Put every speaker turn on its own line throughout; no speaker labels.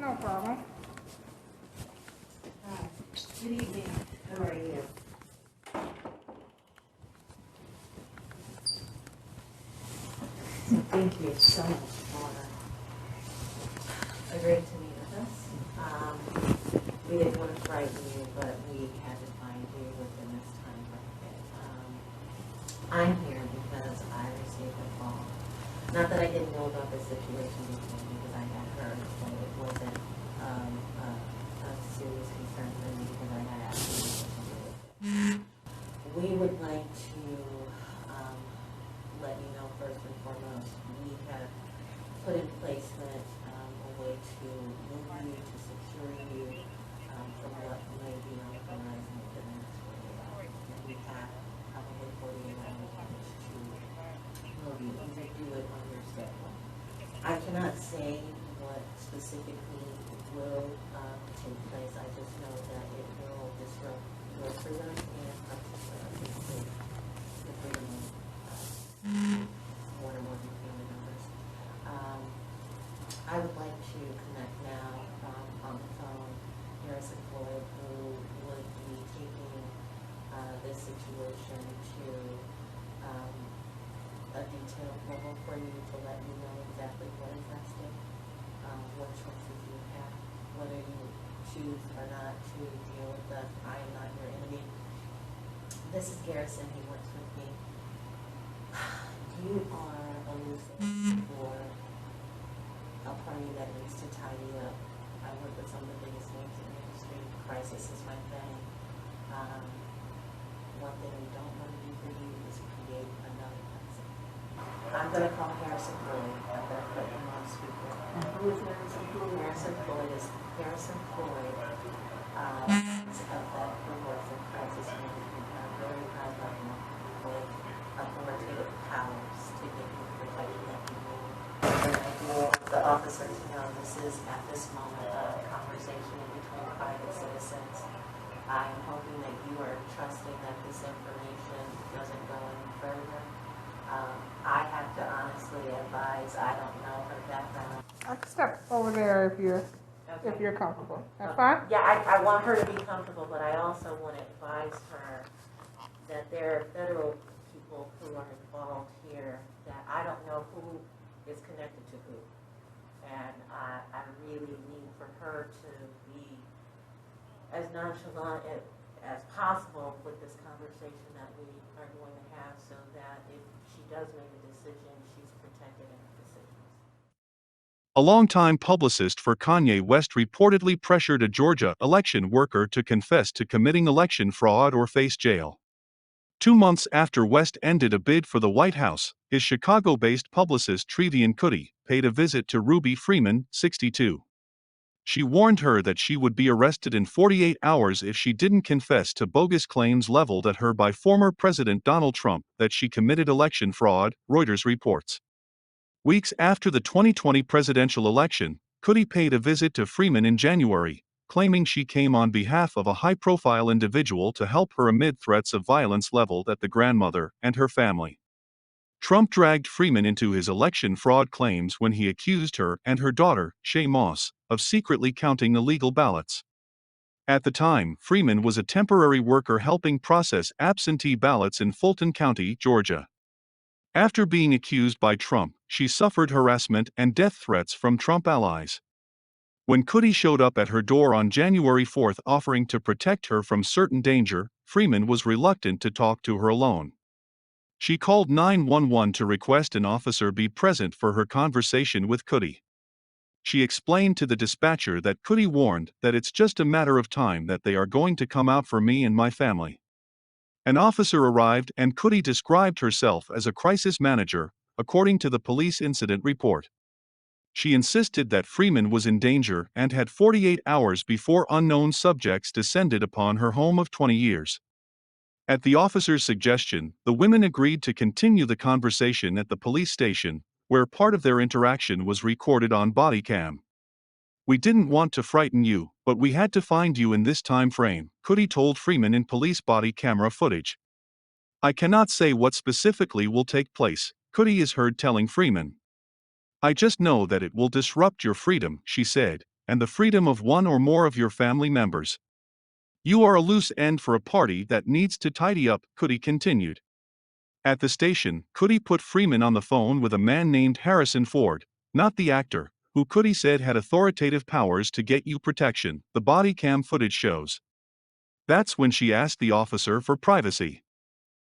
No problem.
Good evening. How are you? So thank you so much for agreeing to meet with us. We didn't want to frighten you, but we had to find you within this time bracket. I'm here because I received a call. Not that I didn't know about this situation before, because I had heard, but it wasn't a serious concern for me because I had absolutely nothing to do with it. We would like to let you know first and foremost, we have put in placement a way to move you, to secure you from what may be on the horizon within the next 48 hours. And we have probably 48 hours in which to move you, either do it on your schedule. I cannot say what specifically will take place. I just know that it will disrupt your freedom and particularly the freedom of one or more of your family members. I would like to connect now on the phone Harrison Floyd, who would be taking this situation to a detailed level for you to let you know exactly what is at stake, what choices you have, whether you choose or not to deal with us. I am not your enemy. This is Garrison. He works with me. You are elusive for a party that needs to tidy up. I work with some of the biggest names in the industry. Crisis is my thing. One thing we don't want to do for you is create another person. I'm going to call Harrison Floyd. I'm going to put him on speaker. And who is Harrison Floyd? Harrison Floyd is Harrison Floyd. Of that who works in crisis management at a very high level with authoritative powers to give you the protection that you need. And I do want the officers to know this is at this moment a conversation in between private citizens. I'm hoping that you are trusting that this information doesn't go any further. I have to honestly advise, I don't know her background.
I can step over there if you're comfortable. That's fine?
Yeah, I want her to be comfortable, but I also want to advise her that there are federal people who are involved here that I don't know who is connected to who. And I really need for her to be as nonchalant as possible with this conversation that we are going to have so that if she does make a decision, she's protected in her decisions.
A longtime publicist for Kanye West reportedly pressured a Georgia election worker to confess to committing election fraud or face jail. 2 months after West ended a bid for the White House, his Chicago-based publicist Trevian Kutti paid a visit to Ruby Freeman, 62. She warned her that she would be arrested in 48 hours if she didn't confess to bogus claims leveled at her by former President Donald Trump that she committed election fraud, Reuters reports. Weeks after the 2020 presidential election, Kutti paid a visit to Freeman in January, claiming she came on behalf of a high-profile individual to help her amid threats of violence leveled at the grandmother and her family. Trump dragged Freeman into his election fraud claims when he accused her and her daughter, Shaye Moss, of secretly counting illegal ballots. At the time, Freeman was a temporary worker helping process absentee ballots in Fulton County, Georgia. After being accused by Trump, she suffered harassment and death threats from Trump allies. When Kutti showed up at her door on January 4 offering to protect her from certain danger, Freeman was reluctant to talk to her alone. She called 911 to request an officer be present for her conversation with Kutti. She explained to the dispatcher that Kutti warned that it's just a matter of time that they are going to come out for me and my family. An officer arrived and Kutti described herself as a crisis manager, according to the police incident report. She insisted that Freeman was in danger and had 48 hours before unknown subjects descended upon her home of 20 years. At the officer's suggestion, the women agreed to continue the conversation at the police station, where part of their interaction was recorded on body cam. "We didn't want to frighten you, but we had to find you in this time frame," Kutti told Freeman in police body camera footage. "I cannot say what specifically will take place," Kutti is heard telling Freeman. "I just know that it will disrupt your freedom," she said, and the freedom of one or more of your family members. You are a loose end for a party that needs to tidy up, Kutti continued. At the station, Kutti put Freeman on the phone with a man named Harrison Ford, not the actor, who Kutti said had authoritative powers to get you protection, the body cam footage shows. That's when she asked the officer for privacy.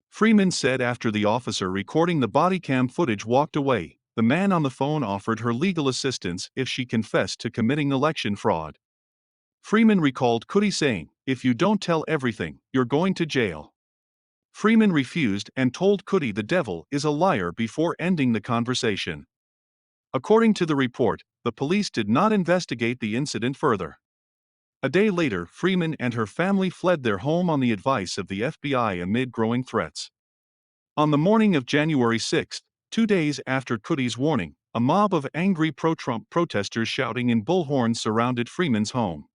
Freeman said after the officer recording the body cam footage walked away, the man on the phone offered her legal assistance if she confessed to committing election fraud. Freeman recalled Kutti saying, "If you don't tell everything, you're going to jail." Freeman refused and told Kutti the devil is a liar before ending the conversation. According to the report, the police did not investigate the incident further. A day later, Freeman and her family fled their home on the advice of the FBI amid growing threats. On the morning of January 6, 2 days after Kutti's warning, a mob of angry pro-Trump protesters shouting in bullhorns surrounded Freeman's home.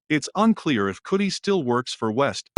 It's unclear if Kutti still works for West.